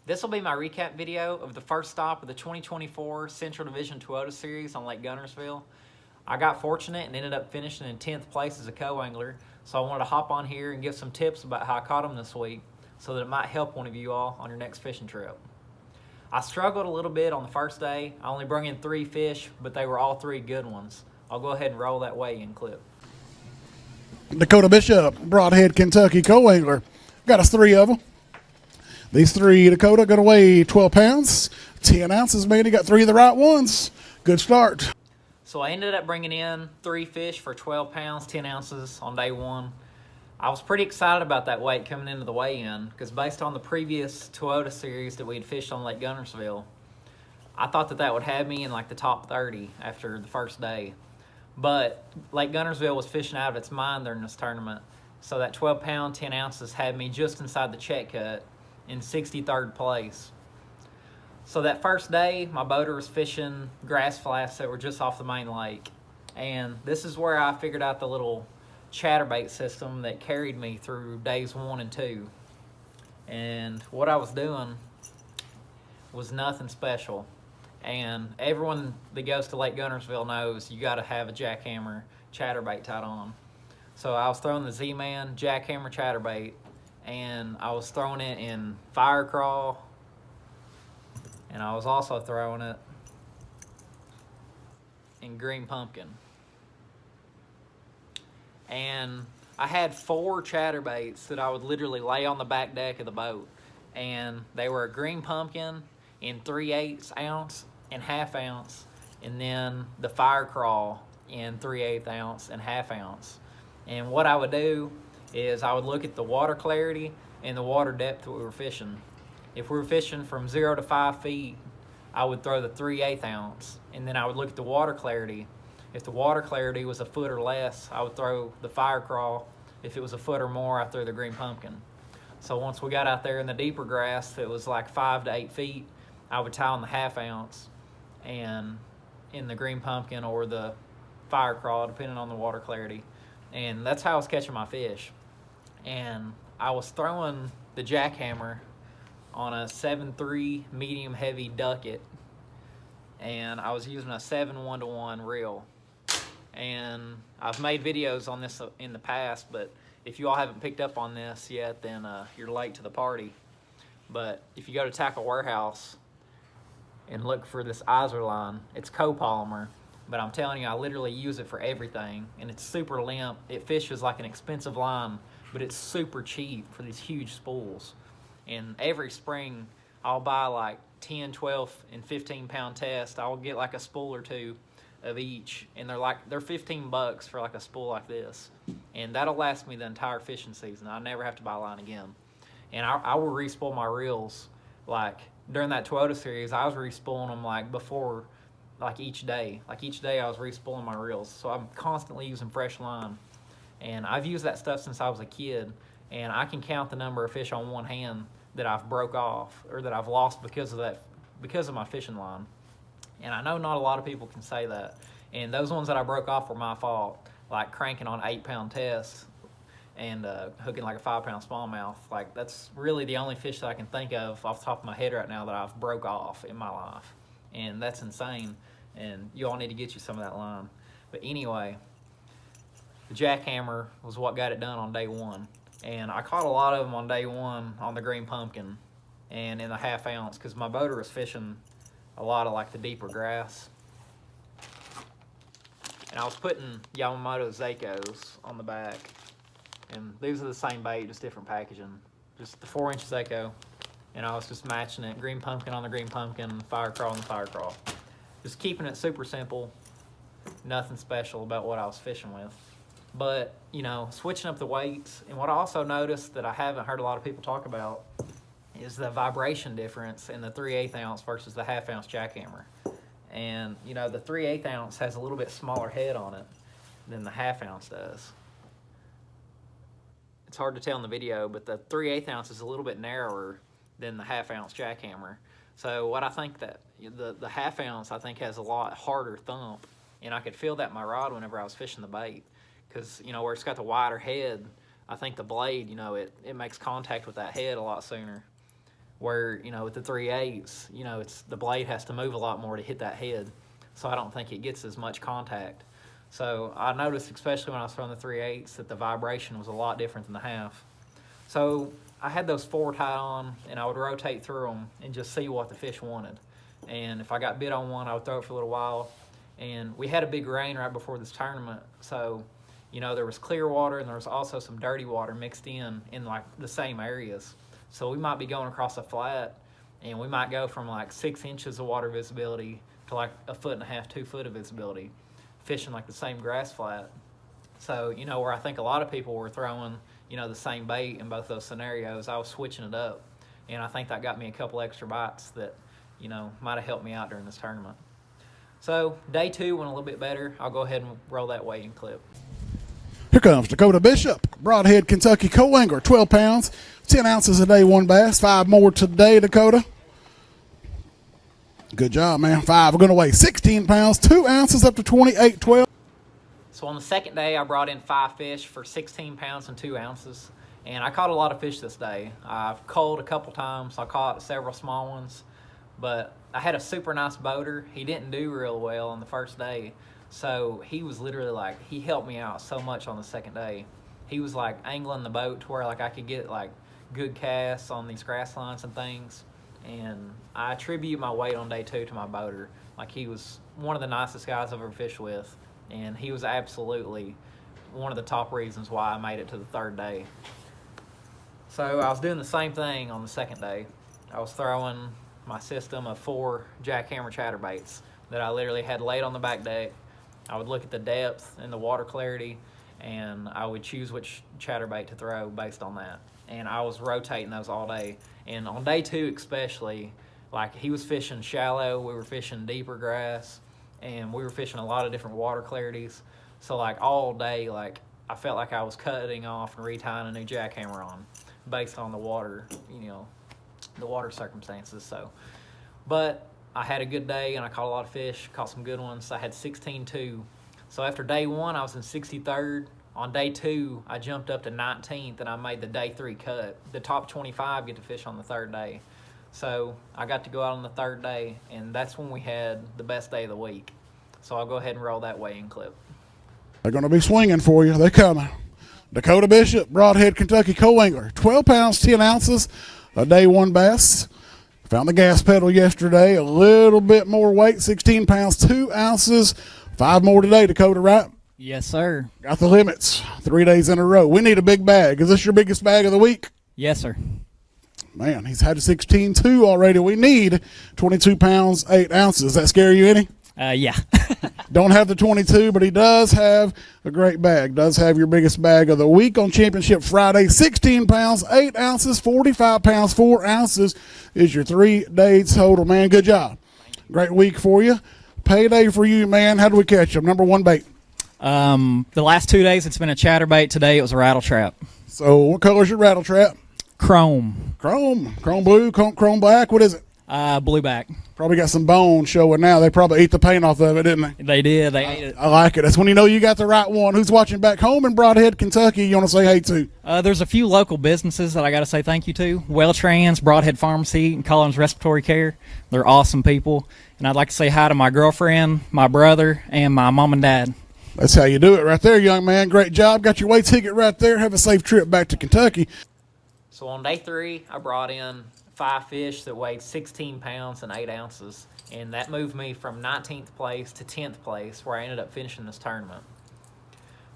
This will be my recap video of the first stop of the 2024 Central Division Toyota Series on Lake Guntersville. I got fortunate and ended up finishing in 10th place as a co-angler, so I wanted to hop on here and give some tips about how I caught them this week so that it might help one of you all on your next fishing trip. I struggled a little bit on the first day. I only brought in 3 fish, but they were all 3 good ones. I'll go ahead and roll that weigh-in clip. Dakota Bishop, Broadhead, Kentucky co-angler. Got us 3 of them. These 3, Dakota, going to weigh 12 pounds, 10 ounces, man. You got 3 of the right ones. Good start. So I ended up bringing in 3 fish for 12 pounds, 10 ounces on day 1. I was pretty excited about that weight coming into the weigh-in because based on the previous Toyota Series that we had fished on Lake Guntersville, I thought that would have me in like the top 30 after the first day. But Lake Guntersville was fishing out of its mind during this tournament, so that 12 pound, 10 ounces had me just inside the check cut in 63rd place. So that first day, my boater was fishing grass flats that were just off the main lake. And this is where I figured out the little chatterbait system that carried me through days 1 and 2. And what I was doing was nothing special. And everyone that goes to Lake Guntersville knows you gotta have a jackhammer chatterbait tied on. So I was throwing the Z-Man jackhammer chatterbait, and I was throwing it in FireCraw, and I was also throwing it in green pumpkin. And I had 4 chatterbaits that I would literally lay on the back deck of the boat, and they were a green pumpkin in 3/8 ounce and 1/2 ounce, and then the FireCraw in 3/8 ounce and 1/2 ounce. And what I would do is I would look at the water clarity and the water depth that we were fishing. If we were fishing from 0 to 5 feet, I would throw the 3/8 ounce, and then I would look at the water clarity. If the water clarity was a foot or less, I would throw the FireCraw. If it was a foot or more, I threw the green pumpkin. So once we got out there in the deeper grass that was like 5 to 8 feet, I would tie on the 1/2 ounce and in the green pumpkin or the FireCraw, depending on the water clarity. And that's how I was catching my fish. And I was throwing the jackhammer on a 7.3 medium heavy ducket, and I was using a 7-1-1 reel. And I've made videos on this in the past, but if you all haven't picked up on this yet, then you're late to the party. But if you go to Tackle Warehouse and look for this Iser line, it's copolymer, but I'm telling you, I literally use it for everything, and it's super limp. It fishes like an expensive line, but it's super cheap for these huge spools. And every spring, I'll buy like 10, 12, and 15 pound tests. I'll get like a spool or 2 of each, and they're 15 bucks for like a spool like this. And that'll last me the entire fishing season. I never have to buy a line again. And I will re-spool my reels. Like during that Toyota Series, I was re-spooling them like before, like each day. Like each day I was re-spooling my reels. So I'm constantly using fresh line. And I've used that stuff since I was a kid. And I can count the number of fish on one hand that I've broke off or that I've lost because of my fishing line. And I know not a lot of people can say that. And those ones that I broke off were my fault, like cranking on 8-pound tests and hooking like a 5-pound smallmouth. Like that's really the only fish that I can think of off the top of my head right now that I've broke off in my life. And that's insane. And you all need to get you some of that line. But anyway, the jackhammer was what got it done on day 1. And I caught a lot of them on day 1 on the green pumpkin and in the 1/2 ounce because my boater was fishing a lot of like the deeper grass. And I was putting Yamamoto Zakos on the back. And these are the same bait, just different packaging. Just the 4-inch Zako. And I was just matching it, green pumpkin on the green pumpkin, FireCraw on the FireCraw. Just keeping it super simple. Nothing special about what I was fishing with. But, you know, switching up the weights. And what I also noticed that I haven't heard a lot of people talk about is the vibration difference in the 3/8 ounce versus the 1/2 ounce jackhammer. And, you know, the 3/8 ounce has a little bit smaller head on it than the 1/2 ounce does. It's hard to tell in the video, but the 3/8 ounce is a little bit narrower than the 1/2 ounce jackhammer. So what I think that the 1/2 ounce I think has a lot harder thump, and I could feel that in my rod whenever I was fishing the bait. Because, you know, where it's got the wider head, I think the blade, you know, it makes contact with that head a lot sooner. where, with the 3/8, the blade has to move a lot more to hit that head. So I don't think it gets as much contact. So I noticed, especially when I was throwing the 3/8, that the vibration was a lot different than the half. So I had those 4 tied on, and I would rotate through them and just see what the fish wanted. And if I got bit on one, I would throw it for a little while. And we had a big rain right before this tournament, so there was clear water and there was also some dirty water mixed in like the same areas. So we might be going across a flat, and we might go from like 6 inches of water visibility to like 1.5 feet, 2 foot of visibility, fishing like the same grass flat. So where I think a lot of people were throwing the same bait in both those scenarios, I was switching it up, and I think that got me a couple extra bites that might have helped me out during this tournament. So day 2 went a little bit better. I'll go ahead and roll that weigh-in clip. Here comes Dakota Bishop, Broadhead, Kentucky co-angler, 12 pounds, 10 ounces a day, 1 bass, 5 more today, Dakota. Good job, man. 5 are going to weigh 16 pounds, 2 ounces up to 28.12. So on the second day, I brought in 5 fish for 16 pounds and 2 ounces. And I caught a lot of fish this day. I've culled a couple times. I caught several small ones. But I had a super nice boater. He didn't do real well on the first day. So he was literally he helped me out so much on the second day. He was angling the boat to where I could get good casts on these grass lines and things. And I attribute my weight on day 2 to my boater. He was one of the nicest guys I've ever fished with. And he was absolutely one of the top reasons why I made it to the 3rd day. So I was doing the same thing on the second day. I was throwing my system of 4 Jackhammer chatterbaits that I literally had laid on the back deck. I would look at the depth and the water clarity, and I would choose which chatterbait to throw based on that. And I was rotating those all day. And on day 2 especially, he was fishing shallow, we were fishing deeper grass, and we were fishing a lot of different water clarities. So all day, I felt like I was cutting off and retying a new jackhammer on based on the water, the water circumstances. So, but I had a good day and I caught a lot of fish, caught some good ones. I had 16.2. So after day 1, I was in 63rd. On day 2, I jumped up to 19th and I made the day 3 cut. The top 25 get to fish on the 3rd day. So I got to go out on the 3rd day, and that's when we had the best day of the week. So I'll go ahead and roll that weigh-in clip. They're going to be swinging for you. They're coming. Dakota Bishop, Broadhead, Kentucky co-angler, 12 pounds, 10 ounces, a day, 1 bass. Found the gas pedal yesterday, a little bit more weight, 16 pounds, 2 ounces, 5 more today, Dakota, right? Yes, sir. Got the limits, 3 days in a row. We need a big bag. Is this your biggest bag of the week? Yes, sir. Man, he's had a 16.2 already. We need 22 pounds, 8 ounces. Does that scare you any? Yeah. Don't have the 22, but he does have a great bag. Does have your biggest bag of the week on Championship Friday. 16 pounds, 8 ounces, 45 pounds, 4 ounces is your 3 days total, man. Good job. Great week for you. Payday for you, man. How do we catch them? Number 1 bait. The last 2 days it's been a chatterbait. Today it was a rattle trap. So what color is your rattle trap? Chrome. Chrome blue, chrome black. What is it? Blueback. Probably got some bone showing now. They probably ate the paint off of it, didn't they? They did. They ate it. I like it. That's when you know you got the right one. Who's watching back home in Broadhead, Kentucky, you want to say hey to? There's a few local businesses that I got to say thank you to. Welltrans, Broadhead Pharmacy, and Collins Respiratory Care. They're awesome people. And I'd like to say hi to my girlfriend, my brother, and my mom and dad. That's how you do it right there, young man. Great job. Got your way ticket right there. Have a safe trip back to Kentucky. So on day 3, I brought in 5 fish that weighed 16 pounds and 8 ounces. And that moved me from 19th place to 10th place, where I ended up finishing this tournament.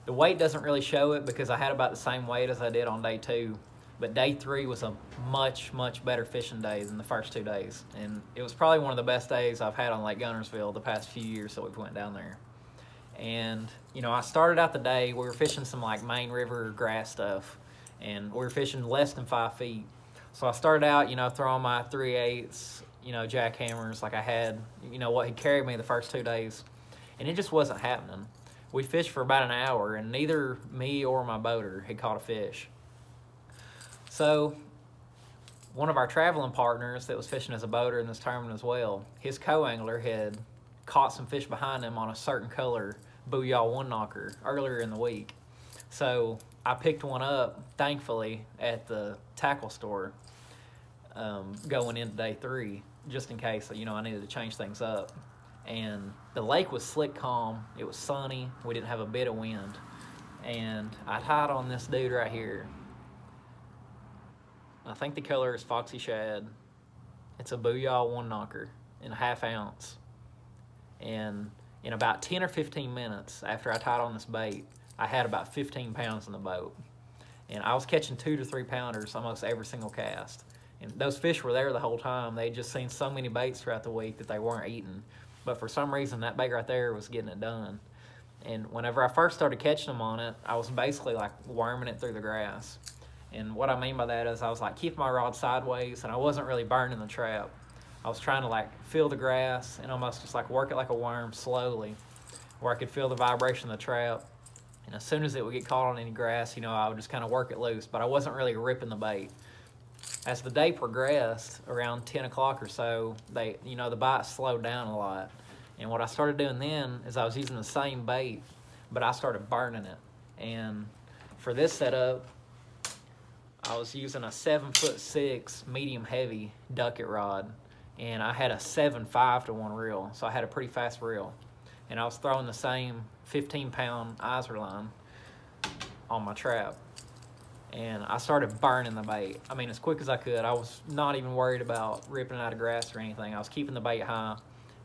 The weight doesn't really show it because I had about the same weight as I did on day 2. But day 3 was a much, much better fishing day than the first 2 days. And it was probably one of the best days I've had on Lake Guntersville the past few years that we've went down there. And, I started out the day, we were fishing some main river grass stuff. And we were fishing less than 5 feet. So I started out, throwing my 3/8, jackhammers like I had, what had carried me the first 2 days. And it just wasn't happening. We fished for about an hour, and neither me or my boater had caught a fish. So one of our traveling partners that was fishing as a boater in this tournament as well, his co-angler had caught some fish behind him on a certain color Booyah 1-knocker earlier in the week. So I picked one up, thankfully, at the tackle store. going into day 3, just in case, you know, I needed to change things up. And the lake was slick calm. It was sunny. We didn't have a bit of wind. And I tied on this dude right here. I think the color is Foxy Shad. It's a Booyah 1-knocker in a 1/2 ounce. And in about 10 or 15 minutes after I tied on this bait, I had about 15 pounds in the boat. And I was catching 2 to 3 pounders almost every single cast. And those fish were there the whole time. They'd just seen so many baits throughout the week that they weren't eating. But for some reason, that bait right there was getting it done. And whenever I first started catching them on it, I was basically like worming it through the grass. And what I mean by that is I was like keeping my rod sideways, and I wasn't really burning the trap. I was trying to like feel the grass and almost just like work it like a worm slowly, where I could feel the vibration of the trap. And as soon as it would get caught on any grass, you know, I would just kind of work it loose, but I wasn't really ripping the bait. As the day progressed, around 10 o'clock or so, the bite slowed down a lot. And what I started doing then is I was using the same bait, but I started burning it. And for this setup, I was using a 7'6" medium heavy ducket rod, and I had a 7.5 to 1 reel, so I had a pretty fast reel. And I was throwing the same 15-pound Iser line on my trap. And I started burning the bait. I mean, as quick as I could. I was not even worried about ripping it out of grass or anything. I was keeping the bait high,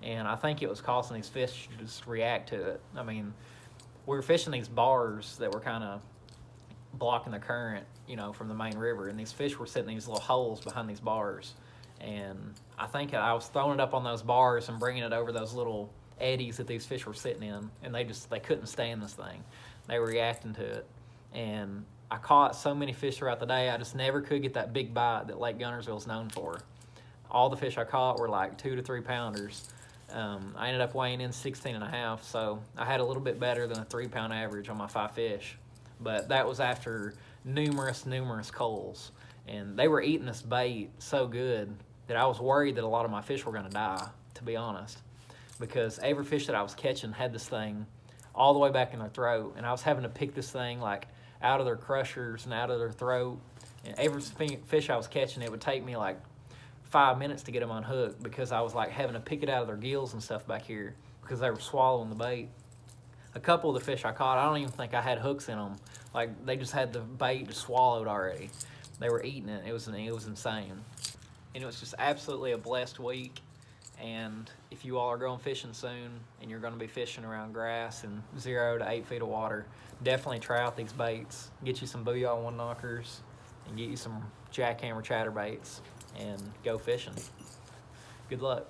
and I think it was causing these fish to just react to it. I mean, we were fishing these bars that were kind of blocking the current, you know, from the main river, and these fish were sitting in these little holes behind these bars. And I think I was throwing it up on those bars and bringing it over those little eddies that these fish were sitting in, and they couldn't stand this thing. They were reacting to it. And I caught so many fish throughout the day, I just never could get that big bite that Lake Guntersville is known for. All the fish I caught were like 2 to 3 pounders. I ended up weighing in 16.5, so I had a little bit better than a 3-pound average on my 5 fish. But that was after numerous culls. And they were eating this bait so good that I was worried that a lot of my fish were going to die, to be honest. Because every fish that I was catching had this thing all the way back in their throat. And I was having to pick this thing like out of their crushers and out of their throat. And every fish I was catching, it would take me like 5 minutes to get them unhooked, because I was like having to pick it out of their gills and stuff back here because they were swallowing the bait. A couple of the fish I caught, I don't even think I had hooks in them. Like, they just had the bait just swallowed already. They were eating it. It was insane. And it was just absolutely a blessed week. And if you all are going fishing soon and you're going to be fishing around grass and 0 to 8 feet of water, definitely try out these baits. Get you some Booyah 1-knockers and get you some Jackhammer chatterbaits and go fishing. Good luck.